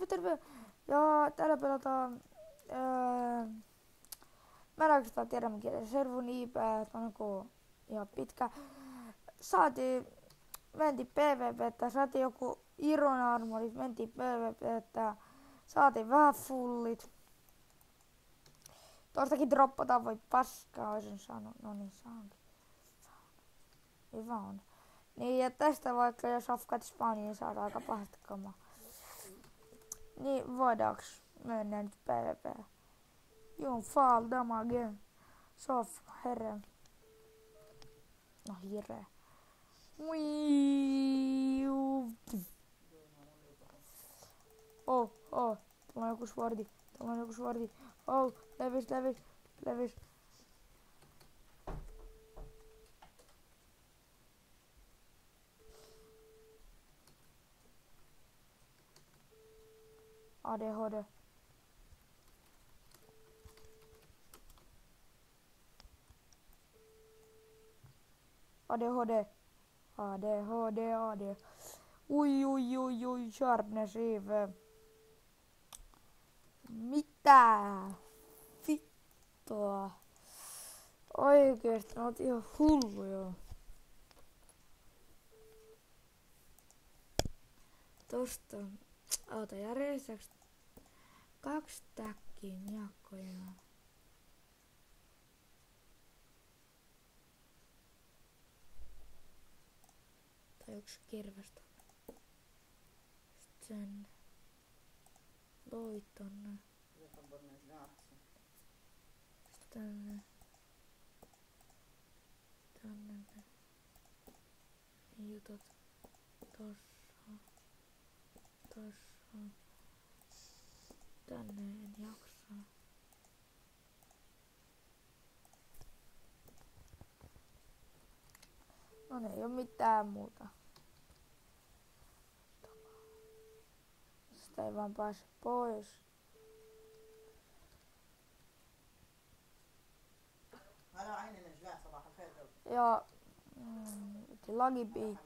terve! Ja täällä pelataan... Mä en oikeastaan tiedä mikä se servun IP, on joku ihan pitkä. Mentiin PvP:tä, saatiin joku Iron Armorit, mentiin PvP:tä, saatiin vähän fullit. Tuostakin droppataan voi paskaa, olisin saanut, no niin saankin. Hyvä on. Niin ja tästä vaikka jos afkat spawniin, niin saadaan aika pahasti kamaa. Niin voidaanks mennä nyt PvP? Juu, fall damage. Sof, herre. No hire. Oh, tuolla on joku swordi. Oh, levis. ADHD. Ui, sharpness Eve. Mitä? Vittua. Oikeesti, ne oot ihan hulluja. Tosta. Oota, järjestääks 2 täkkiä miakkoja? Tai 1 kirvestä. Sitten loit tonne. Sitten tänne ne jutut. Tossa. Tänne en jaksa. No ne ei oo mitään muuta. Sitä ei vaan pääse pois. Ja lagi بيك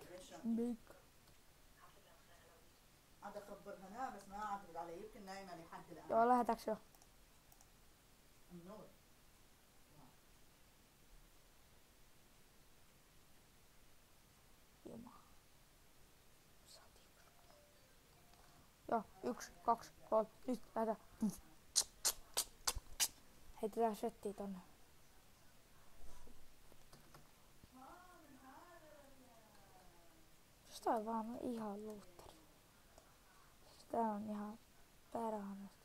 joo, lähetääks jo? Jumala. Joo, 1, 2, 3, nyt lähetään. Heitetään settiä tonne. Sitä on vaan ihan luutteri. Sitä on ihan perhanasta.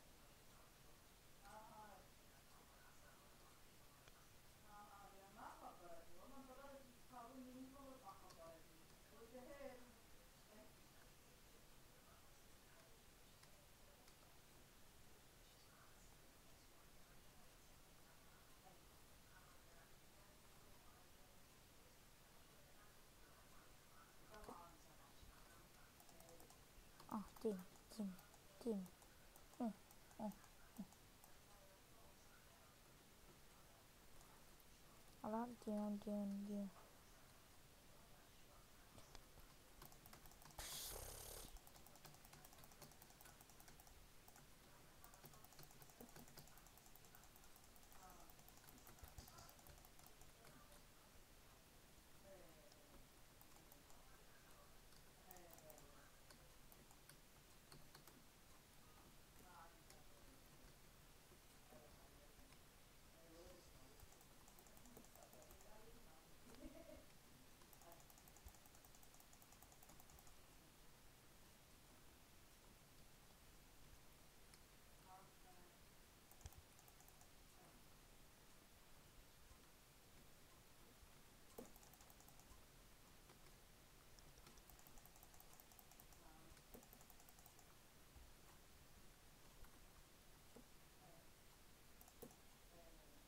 Team. Ala, team.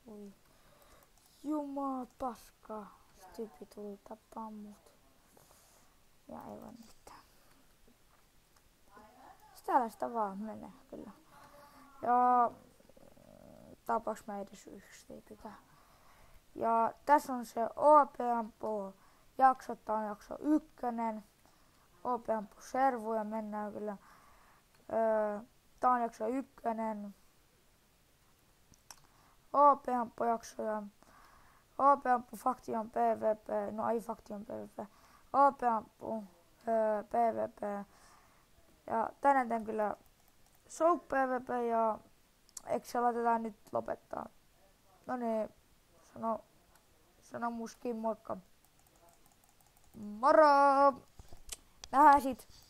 Ui. Jumaa paskaa. Tyyppi tuli tappaa mut. Ja ei voi mitään. Sitä vaan menee kyllä. Ja tapaks mä edes 1 tyypikään. Ja tässä on se OP-ampu jakso, tää on jakso 1. OP-ampu servu ja mennään kyllä Tää on jakso 1. OP-amppu jaksoja. OP-amppu Faction PvP. No ei Faction PvP. OP-amppu PvP. Ja tänään tän kyllä Soap PvP ja Excel laitetaan nyt lopettaa. No niin, sano muskin moikka. Moro! Nähdään sit.